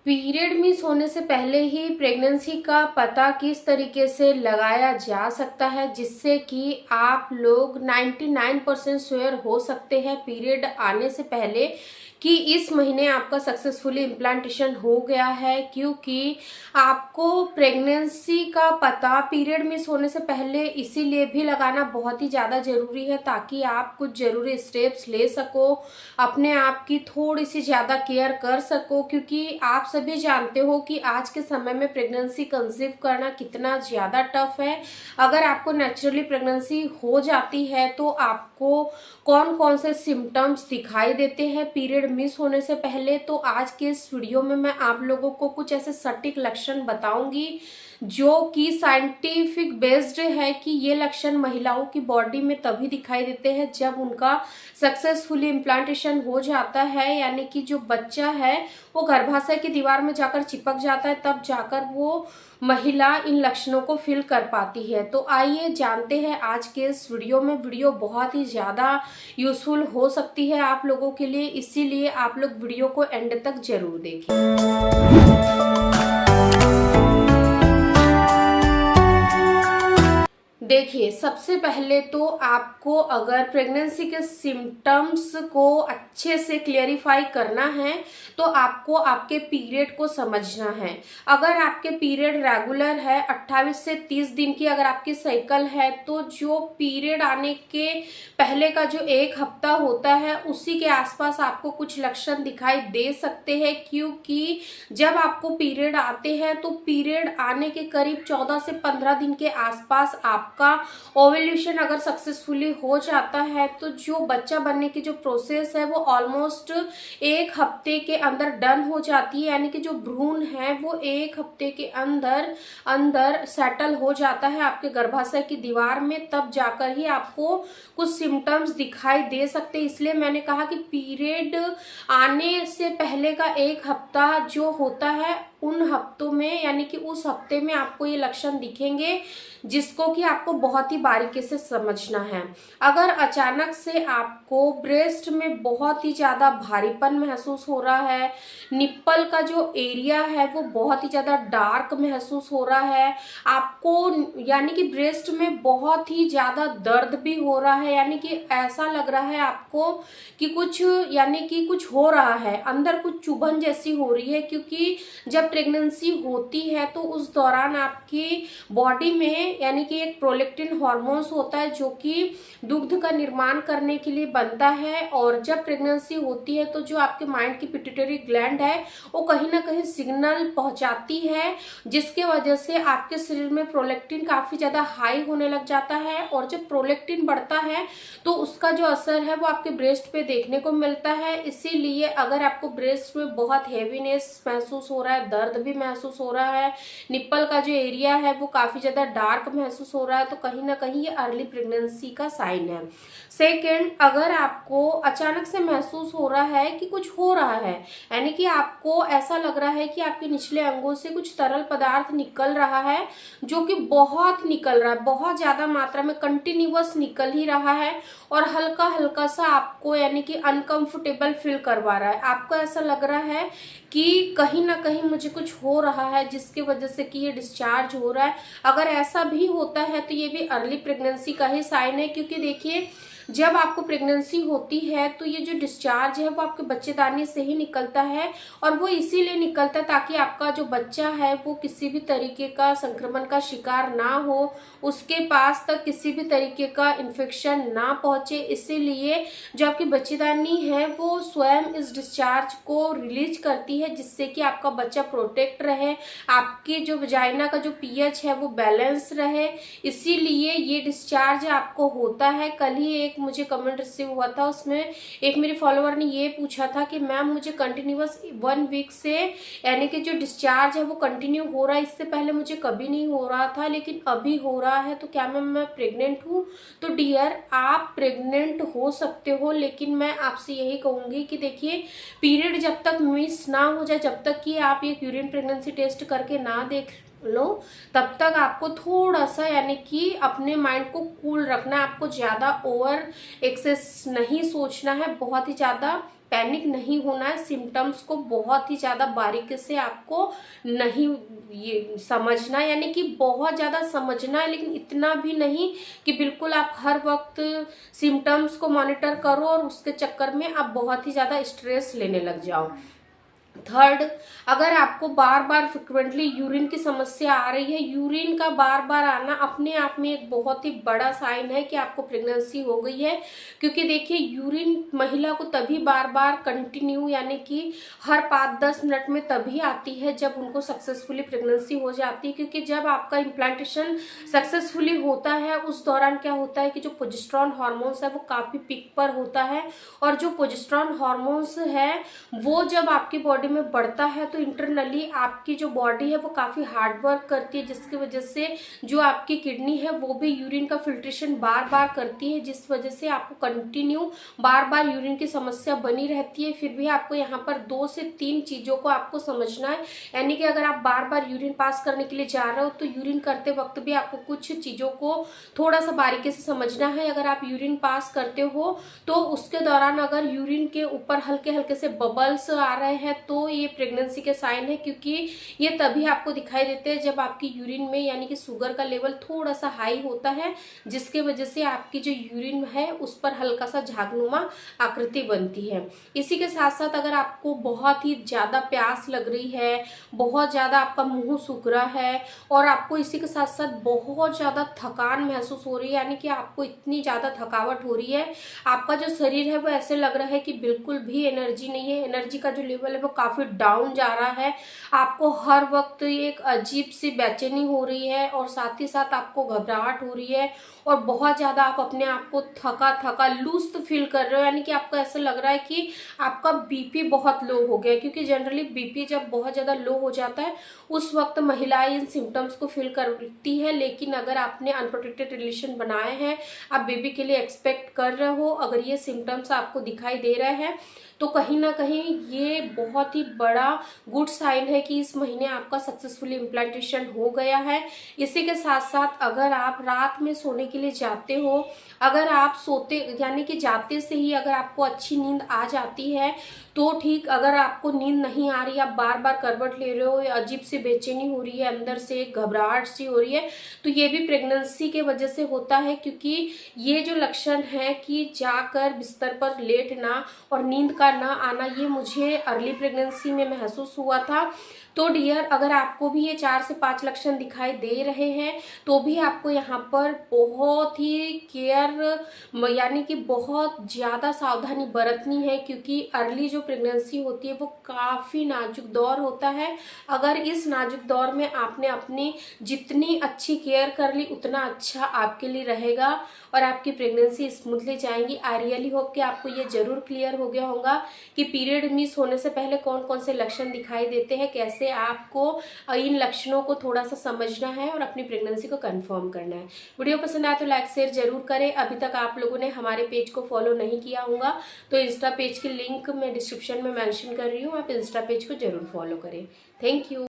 Period miss होने से पहले ही प्रेगनेंसी का पता किस तरीके से लगाया जा सकता है जिससे कि आप लोग 99% श्योर हो सकते हैं पीरियड आने से पहले कि इस महीने आपका सक्सेसफुली इम्प्लांटेशन हो गया है। क्योंकि आपको प्रेगनेंसी का पता पीरियड मिस होने से पहले इसीलिए भी लगाना बहुत ही ज़्यादा ज़रूरी है ताकि आप कुछ ज़रूरी स्टेप्स ले सको, अपने आप की थोड़ी सी ज़्यादा केयर कर सको। क्योंकि आप सभी जानते हो कि आज के समय में प्रेगनेंसी कंसीव करना कितना ज़्यादा टफ है। अगर आपको नेचुरली प्रेगनेंसी हो जाती है तो आपको कौन कौन से सिम्टम्स दिखाई देते हैं पीरियड मिस होने से पहले, तो आज के इस वीडियो में मैं आप लोगों को कुछ ऐसे सटीक लक्षण बताऊंगी जो कि साइंटिफिक बेस्ड है कि ये लक्षण महिलाओं की बॉडी में तभी दिखाई देते हैं जब उनका सक्सेसफुली इम्प्लांटेशन हो जाता है, यानी कि जो बच्चा है वो गर्भाशय की दीवार में जाकर चिपक जाता है, तब जाकर वो महिला इन लक्षणों को फील कर पाती है। तो आइए जानते हैं आज के इस वीडियो में। वीडियो बहुत ही ज़्यादा यूजफुल हो सकती है आप लोगों के लिए, इसीलिए आप लोग वीडियो को एंड तक जरूर देखें। देखिए, सबसे पहले तो आपको अगर प्रेगनेंसी के सिम्टम्स को अच्छे से क्लियरिफाई करना है तो आपको आपके पीरियड को समझना है। अगर आपके पीरियड रेगुलर है 28 से 30 दिन की अगर आपकी साइकिल है तो जो पीरियड आने के पहले का जो एक हफ्ता होता है उसी के आसपास आपको कुछ लक्षण दिखाई दे सकते हैं। क्योंकि जब आपको पीरियड आते हैं तो पीरियड आने के करीब 14 से 15 दिन के आसपास आपका ओव्यूलेशन अगर सक्सेसफुली हो जाता है तो जो बच्चा बनने की जो प्रोसेस है वो ऑलमोस्ट एक हफ्ते के अंदर डन हो जाती है, यानी कि जो भ्रूण है वो एक हफ्ते के अंदर अंदर सेटल हो जाता है आपके गर्भाशय की दीवार में, तब जाकर ही आपको कुछ सिम्टम्स दिखाई दे सकते हैं। इसलिए मैंने कहा कि पीरियड आने से पहले का एक हफ्ता जो होता है उन हफ्तों में, यानी कि उस हफ्ते में आपको ये लक्षण दिखेंगे जिसको कि आपको बहुत ही बारीकी से समझना है। अगर अचानक से आपको ब्रेस्ट में बहुत ही ज़्यादा भारीपन महसूस हो रहा है, निप्पल का जो एरिया है वो बहुत ही ज़्यादा डार्क महसूस हो रहा है, आपको यानी कि ब्रेस्ट में बहुत ही ज़्यादा दर्द भी हो रहा है, यानी कि ऐसा लग रहा है आपको कि कुछ यानी कि कुछ हो रहा है, अंदर कुछ चुभन जैसी हो रही है। क्योंकि जब प्रेगनेंसी होती है तो उस दौरान आपकी बॉडी में यानी कि एक प्रोलैक्टिन हार्मोन्स होता है जो कि दुग्ध का निर्माण करने के लिए बनता है, और जब प्रेगनेंसी होती है तो जो आपके माइंड की पिट्यूटरी ग्लैंड है वो कहीं ना कहीं सिग्नल पहुंचाती है जिसके वजह से आपके शरीर में प्रोलैक्टिन काफी ज्यादा हाई होने लग जाता है। और जब प्रोलैक्टिन बढ़ता है तो उसका जो असर है वो आपके ब्रेस्ट पे देखने को मिलता है। इसीलिए अगर आपको ब्रेस्ट में बहुत हेवीनेस महसूस हो रहा है, दर्द भी महसूस हो रहा है, निप्पल का जो एरिया है वो काफी ज्यादा डार्क महसूस हो रहा है, तो कहीं ना कहीं ये अर्ली प्रेगनेंसी का साइन है। सेकेंड, अगर आपको अचानक से महसूस हो रहा है कि कुछ हो रहा है, यानी कि आपको ऐसा लग रहा है कि आपके निचले अंगों से कुछ तरल पदार्थ निकल रहा है जो कि बहुत निकल रहा है, बहुत ज्यादा मात्रा में कंटिन्यूअस निकल ही रहा है, और हल्का हल्का सा आपको यानी कि अनकंफर्टेबल फील करवा रहा है, आपको ऐसा लग रहा है कि कहीं ना कहीं मुझे कुछ हो रहा है जिसकी वजह से कि ये डिस्चार्ज हो रहा है। अगर ऐसा भी होता है तो ये भी अर्ली प्रेगनेंसी का ही साइन है। क्योंकि देखिए, जब आपको प्रेगनेंसी होती है तो ये जो डिस्चार्ज है वो आपके बच्चेदानी से ही निकलता है, और वो इसीलिए निकलता है ताकि आपका जो बच्चा है वो किसी भी तरीके का संक्रमण का शिकार ना हो, उसके पास तक किसी भी तरीके का इन्फेक्शन ना पहुंचे। इसीलिए जो आपकी बच्चेदानी है वो स्वयं इस डिस्चार्ज को रिलीज करती है जिससे कि आपका बच्चा प्रोटेक्ट रहे, आपकी जो वजाइना का जो पीएच है वो बैलेंस रहे। इसीलिए ये डिस्चार्ज आपको होता है। कल ही एक मुझे कमेंट रिसीव हुआ था, उसमें एक मेरे फॉलोअर ने ये पूछा था कि मैम मुझे कंटिन्यूअस 1 वीक से यानी कि जो डिस्चार्ज है वो कंटिन्यू हो रहा है, इससे पहले मुझे कभी नहीं हो रहा था लेकिन अभी हो रहा है, तो क्या मैम मैं प्रेग्नेंट हूँ? तो डियर, आप प्रेग्नेंट हो सकते हो, लेकिन मैं आपसे यही कहूंगी कि देखिए, पीरियड जब तक मिस ना हो जाए, जब तक कि आप ये यूरिन प्रेगनेंसी टेस्ट करके ना देख लो, तब तक आपको थोड़ा सा यानी कि अपने माइंड को कूल रखना है। आपको ज़्यादा ओवर एक्सेस नहीं सोचना है, बहुत ही ज़्यादा पैनिक नहीं होना है, सिम्टम्स को बहुत ही ज़्यादा बारीकी से आपको नहीं ये समझना, यानी कि बहुत ज़्यादा समझना है लेकिन इतना भी नहीं कि बिल्कुल आप हर वक्त सिम्टम्स को मॉनिटर करो और उसके चक्कर में आप बहुत ही ज़्यादा स्ट्रेस लेने लग जाओ। थर्ड, अगर आपको बार बार फ्रिक्वेंटली यूरिन की समस्या आ रही है, यूरिन का बार बार आना अपने आप में एक बहुत ही बड़ा साइन है कि आपको प्रेगनेंसी हो गई है। क्योंकि देखिए यूरिन महिला को तभी बार बार कंटिन्यू यानी कि हर 5-10 मिनट में तभी आती है जब उनको सक्सेसफुली प्रेगनेंसी हो जाती है। क्योंकि जब आपका इम्प्लांटेशन सक्सेसफुली होता है उस दौरान क्या होता है कि जो प्रोजेस्टेरॉन हार्मोन्स है वो काफ़ी पीक पर होता है, और जो प्रोजेस्टेरॉन हार्मोन्स है वो जब आपकी बॉडी में बढ़ता है तो इंटरनली आपकी जो बॉडी है वो काफ़ी हार्ड वर्क करती है, जिसकी वजह से जो आपकी किडनी है वो भी यूरिन का फिल्ट्रेशन बार बार करती है, जिस वजह से आपको कंटिन्यू बार बार यूरिन की समस्या बनी रहती है। फिर भी आपको यहाँ पर 2 से 3 चीज़ों को आपको समझना है, यानी कि अगर आप बार बार यूरिन पास करने के लिए जा रहे हो तो यूरिन करते वक्त भी आपको कुछ चीज़ों को थोड़ा सा बारीकी से समझना है। अगर आप यूरिन पास करते हो तो उसके दौरान अगर यूरिन के ऊपर हल्के हल्के से बबल्स आ रहे हैं तो ये प्रेगनेंसी के साइन है, क्योंकि ये तभी आपको दिखाई देते हैं जब आपकी यूरिन में यानी कि शुगर का लेवल थोड़ा सा हाई होता है, जिसके वजह से आपकी जो यूरिन है उस पर हल्का सा झागनुमा आकृति बनती है। इसी के साथ साथ अगर आपको बहुत ही ज़्यादा प्यास लग रही है, बहुत ज़्यादा आपका मुंह सूख रहा है और आपको इसी के साथ साथ बहुत ज़्यादा थकान महसूस हो रही है, यानी कि आपको इतनी ज़्यादा थकावट हो रही है, आपका जो शरीर है वो ऐसे लग रहा है कि बिल्कुल भी एनर्जी नहीं है, एनर्जी का जो लेवल है वो काफ़ी डाउन जा रहा है, आपको हर वक्त एक अजीब सी बेचैनी हो रही है और साथ ही साथ आपको घबराहट हो रही है और बहुत ज़्यादा आप अपने आप को थका थका लूस्ट फील कर रहे हो, यानी कि आपको ऐसा लग रहा है कि आपका बीपी बहुत लो हो गया है। क्योंकि जनरली बीपी जब बहुत ज़्यादा लो हो जाता है उस वक्त महिलाएं इन सिम्टम्स को फील करती है, लेकिन अगर आपने अनप्रोटेक्टेड रिलेशन बनाए हैं, आप बेबी के लिए एक्सपेक्ट कर रहे हो, अगर ये सिम्टम्स आपको दिखाई दे रहे हैं तो कहीं ना कहीं ये बहुत ही बड़ा गुड साइन है कि इस महीने आपका सक्सेसफुली इम्प्लांटेशन हो गया है। इसी के साथ साथ अगर आप रात में सोने के लिए जाते हो, अगर आप सोते यानी कि जाते से ही अगर आपको अच्छी नींद आ जाती है तो ठीक, अगर आपको नींद नहीं आ रही, आप बार बार करवट ले रहे हो, अजीब सी बेचैनी हो रही है, अंदर से घबराहट सी हो रही है, तो ये भी प्रेगनेंसी के वजह से होता है। क्योंकि ये जो लक्षण है कि जाकर बिस्तर पर लेटना और नींद का ना आना, ये मुझे अर्ली प्रेगनेंसी में महसूस हुआ था। तो डियर, अगर आपको भी ये 4 से 5 लक्षण दिखाई दे रहे हैं तो भी आपको यहाँ पर बहुत ही केयर यानी कि बहुत ज़्यादा सावधानी बरतनी है, क्योंकि अर्ली जो प्रेगनेंसी होती है वो काफ़ी नाजुक दौर होता है। अगर इस नाजुक दौर में आपने अपनी जितनी अच्छी केयर कर ली उतना अच्छा आपके लिए रहेगा और आपकी प्रेगनेंसी स्मूथली जाएंगी। आई रियली होप कि आपको ये जरूर क्लियर हो गया होगा कि पीरियड मिस होने से पहले कौन कौन से लक्षण दिखाई देते हैं, कैसे आपको इन लक्षणों को थोड़ा सा समझना है और अपनी प्रेगनेंसी को कंफर्म करना है। वीडियो पसंद आए तो लाइक शेयर जरूर करें। अभी तक आप लोगों ने हमारे पेज को फॉलो नहीं किया होगा तो इंस्टा पेज की लिंक मैं डिस्क्रिप्शन में मेंशन कर रही हूँ, आप इंस्टा पेज को जरूर फॉलो करें। Thank you.